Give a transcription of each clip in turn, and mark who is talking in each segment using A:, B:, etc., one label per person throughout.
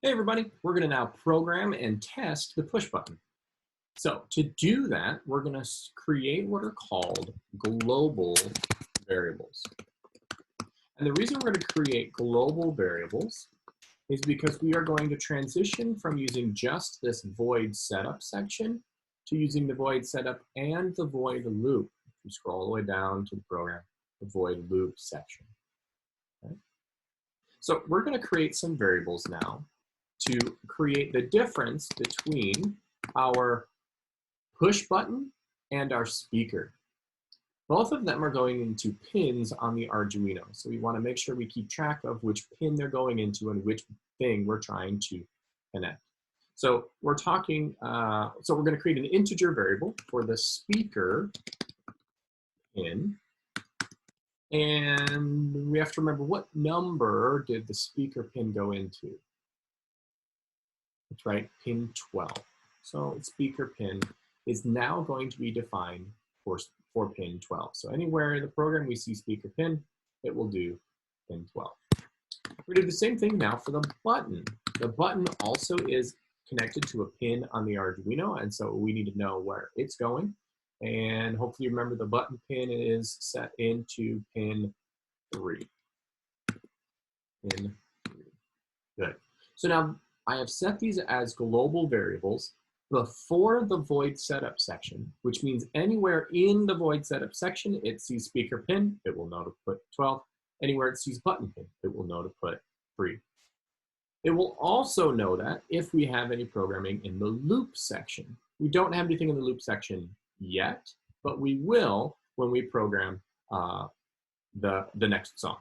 A: Hey everybody, we're going to now program and test the push button. So to do that, we're going to create what are called global variables. And the reason we're going to create global variables is because we are going to transition from using just this void setup section to using the void setup and the void loop. If you scroll all the way down to the program, the void loop section. Okay? So we're going to create some variables now to create the difference between our push button and our speaker. Both of them are going into pins on the Arduino. So we want to make sure we keep track of which pin they're going into and which thing we're trying to connect. So we're talking, so we're going to create an integer variable for the speaker pin. And we have to remember, what number did the speaker pin go into? That's right, pin 12. So speaker pin is now going to be defined for pin 12. So anywhere in the program we see speaker pin, it will do pin 12. We do the same thing now for the button. The button also is connected to a pin on the Arduino, and so we need to know where it's going. And hopefully you remember the button pin is set into pin 3. Pin 3. Good. So now I have set these as global variables before the void setup section, which means anywhere in the void setup section it sees speaker pin, it will know to put 12. Anywhere it sees button pin, it will know to put 3. It will also know that if we have any programming in the loop section. We don't have anything in the loop section yet, but we will when we program the next song.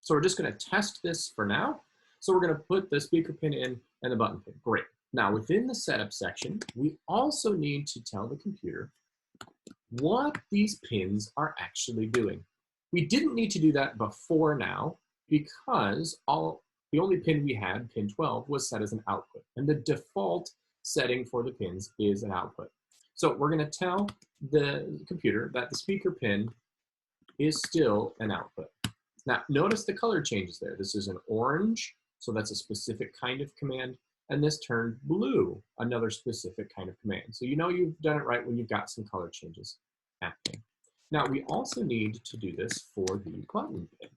A: So we're just going to test this for now. So we're going to put the speaker pin in and the button pin. Great. Now within the setup section, we also need to tell the computer what these pins are actually doing. We didn't need to do that before now because the only pin we had, pin 12, was set as an output. And the default setting for the pins is an output. So we're going to tell the computer that the speaker pin is still an output. Now notice the color changes there. This is an orange. So that's a specific kind of command. And this turned blue, another specific kind of command. So you know you've done it right when you've got some color changes happening. Now we also need to do this for the button pin.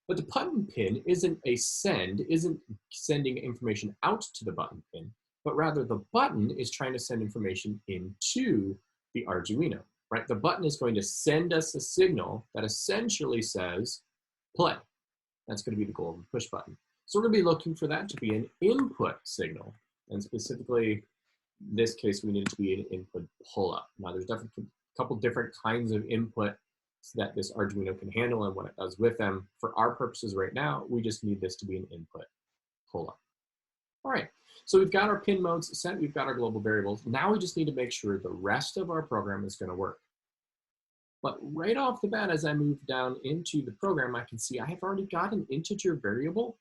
A: But the button pin isn't sending information out to the button pin, but rather the button is trying to send information into the Arduino, right? The button is going to send us a signal that essentially says, play. That's going to be the goal of the push button. So we're going to be looking for that to be an input signal. And specifically, in this case, we need it to be an input pull-up. Now, there's definitely a couple different kinds of input that this Arduino can handle and what it does with them. For our purposes right now, we just need this to be an input pull-up. All right, so we've got our pin modes set. We've got our global variables. Now we just need to make sure the rest of our program is going to work. But right off the bat, as I move down into the program, I can see I have already got an integer variable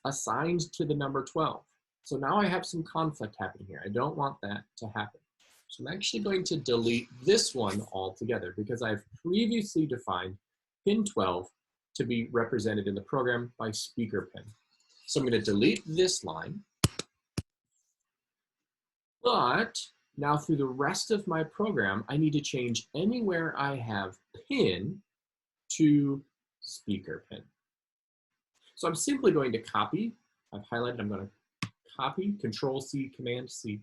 A: assigned to the number 12. So now I have some conflict happening here. I don't want that to happen. So I'm actually going to delete this one altogether because I've previously defined pin 12 to be represented in the program by speaker pin. So I'm going to delete this line. But now through the rest of my program, I need to change anywhere I have pin to speaker pin. So I'm simply going to copy. I've highlighted, I'm going to copy, Control-C, Command-C.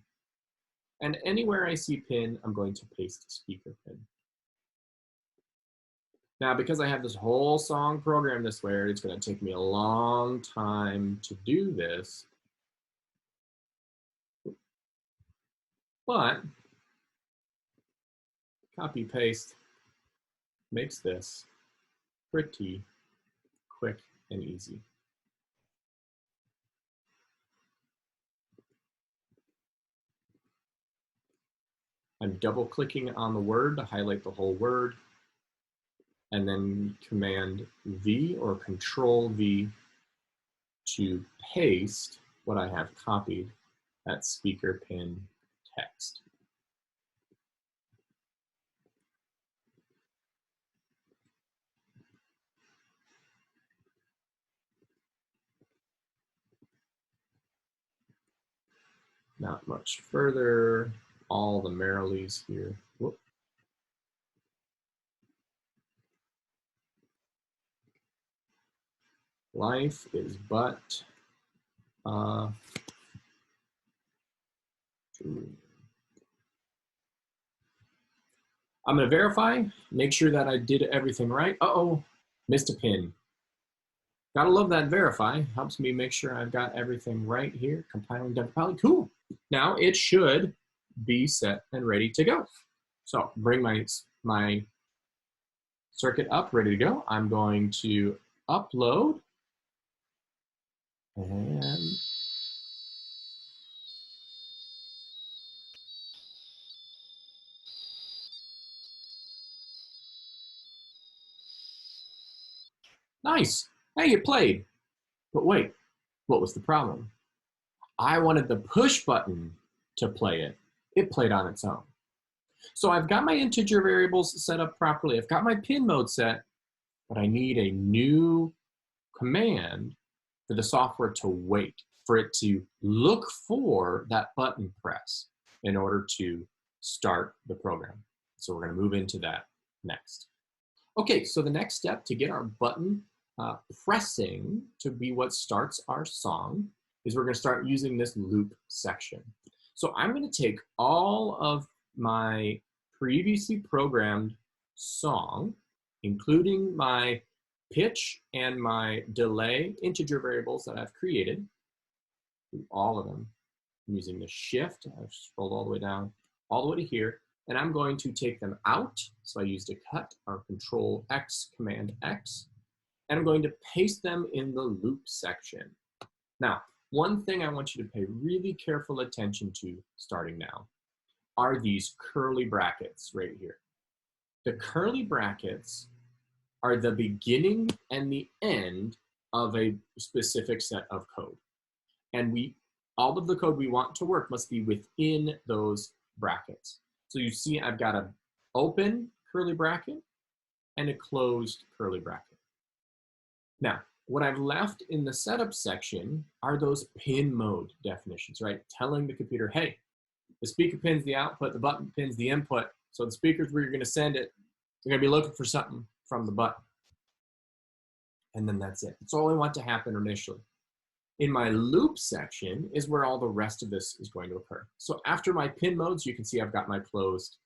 A: And anywhere I see pin, I'm going to paste speaker pin. Now, because I have this whole song programmed this way, it's going to take me a long time to do this. But copy paste makes this pretty quick and easy. I'm double clicking on the word to highlight the whole word, and then Command V or Control V to paste what I have copied, that speaker pin text. Not much further. All the merrilies here. Whoop. Life is but a dream. I'm going to verify, make sure that I did everything right. Uh-oh, missed a pin. Gotta love that verify. Helps me make sure I've got everything right here. Compiling, done, compiling. Cool. Now it should be set and ready to go. So bring my circuit up, ready to go. I'm going to upload and nice. Hey, it played. But wait, what was the problem? I wanted the push button to play it. It played on its own. So I've got my integer variables set up properly. I've got my pin mode set, but I need a new command for the software to wait, for it to look for that button press in order to start the program. So we're going to move into that next. Okay, so the next step to get our button pressing to be what starts our song is we're going to start using this loop section. So I'm going to take all of my previously programmed song, including my pitch and my delay integer variables that I've created, all of them. I'm using the shift, I've scrolled all the way down, all the way to here, and I'm going to take them out. So I used a cut or Control X, Command X, and I'm going to paste them in the loop section. Now, one thing I want you to pay really careful attention to starting now are these curly brackets right here. The curly brackets are the beginning and the end of a specific set of code. And all of the code we want to work must be within those brackets. So you see I've got an open curly bracket and a closed curly bracket. Now, what I've left in the setup section are those pin mode definitions, right? Telling the computer, hey, the speaker pin's the output, the button pin's the input. So the speaker's where you're gonna send it. You're gonna be looking for something from the button. And then that's it. That's all I want to happen initially. In my loop section is where all the rest of this is going to occur. So after my pin modes, you can see I've got my closed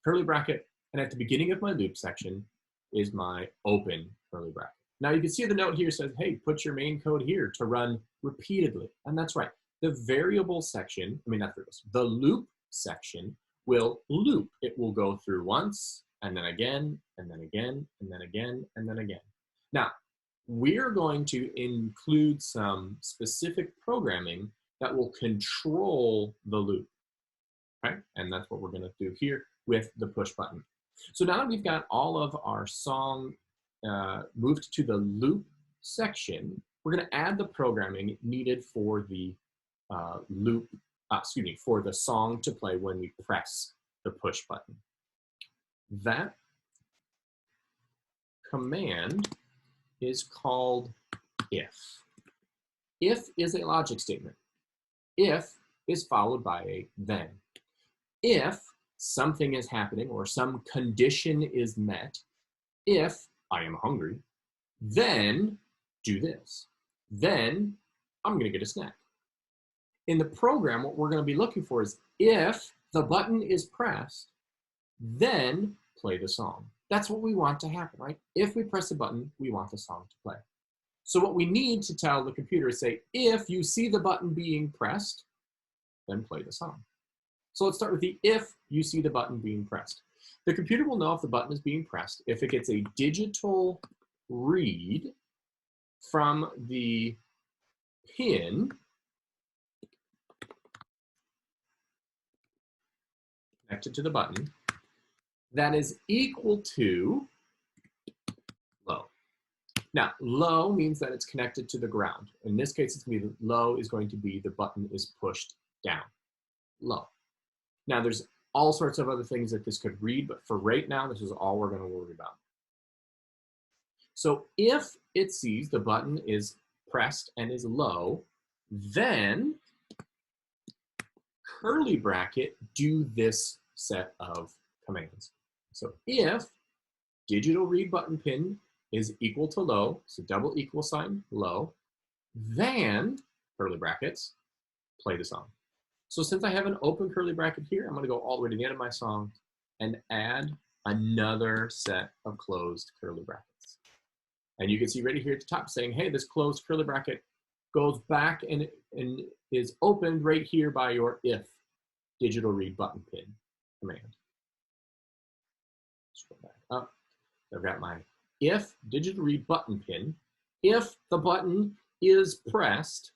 A: curly bracket. And at the beginning of my loop section is my open curly bracket. Now you can see the note here says, hey, put your main code here to run repeatedly. And that's right. The variable section, the loop section will loop. It will go through once, and then again, and then again, and then again, and then again. Now, we're going to include some specific programming that will control the loop, right? And that's what we're going to do here with the push button. So now that we've got all of our song moved to the loop section, we're going to add the programming needed for the for the song to play when we press the push button. That command is called if. If is a logic statement. If is followed by a then. If something is happening or some condition is met, if I am hungry, then do this. Then I'm going to get a snack. In the program, what we're going to be looking for is if the button is pressed, then play the song. That's what we want to happen, right? If we press a button, we want the song to play. So what we need to tell the computer is say, if you see the button being pressed, then play the song. So let's start with the if you see the button being pressed. The computer will know if the button is being pressed if it gets a digital read from the pin connected to the button that is equal to low. Now, low means that it's connected to the ground. In this case, it's going to be low is going to be the button is pushed down, low. Now, there's all sorts of other things that this could read, but for right now, this is all we're going to worry about. So if it sees the button is pressed and is low, then curly bracket do this set of commands. So if digital read button pin is equal to low, so double equal sign low, then curly brackets, play the song. So since I have an open curly bracket here, I'm going to go all the way to the end of my song and add another set of closed curly brackets. And you can see right here at the top saying, hey, this closed curly bracket goes back and is opened right here by your if digital read button pin command. Scroll back up. I've got my if digital read button pin. If the button is pressed,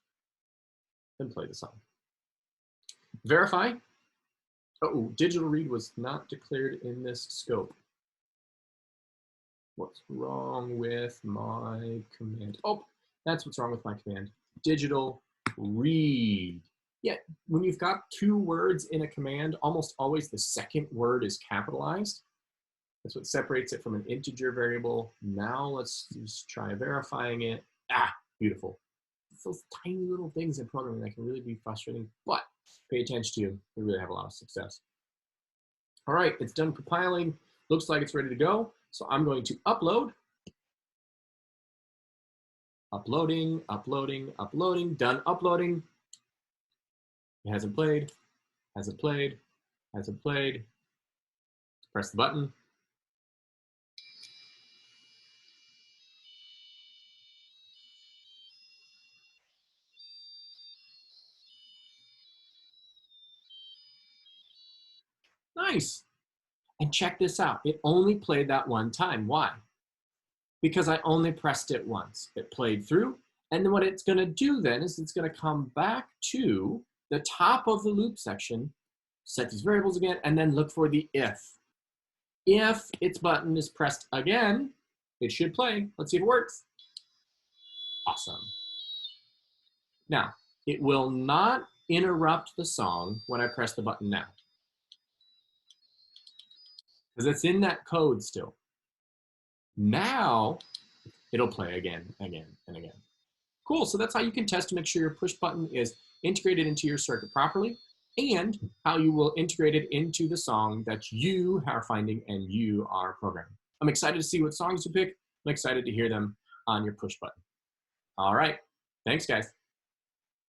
A: then play the song. Verify. Oh, digital read was not declared in this scope. What's wrong with my command? Oh, that's what's wrong with my command. Digital read. Yeah, when you've got two words in a command, almost always the second word is capitalized. That's what separates it from an integer variable. Now let's just try verifying it. Ah, beautiful. It's those tiny little things in programming that can really be frustrating, but pay attention to, we really have a lot of success. All right, it's done compiling. Looks like it's ready to go. So I'm going to upload. Uploading, uploading, uploading, done uploading. It hasn't played, hasn't played, hasn't played. Press the button. Nice. And check this out. It only played that one time. Why? Because I only pressed it once. It played through. And then what it's going to do then is it's going to come back to the top of the loop section, set these variables again, and then look for the if. If its button is pressed again, it should play. Let's see if it works. Awesome. Now, it will not interrupt the song when I press the button now, because it's in that code still. Now, it'll play again, again, and again. Cool, so that's how you can test to make sure your push button is integrated into your circuit properly, and how you will integrate it into the song that you are finding and you are programming. I'm excited to see what songs you pick. I'm excited to hear them on your push button. All right, thanks guys.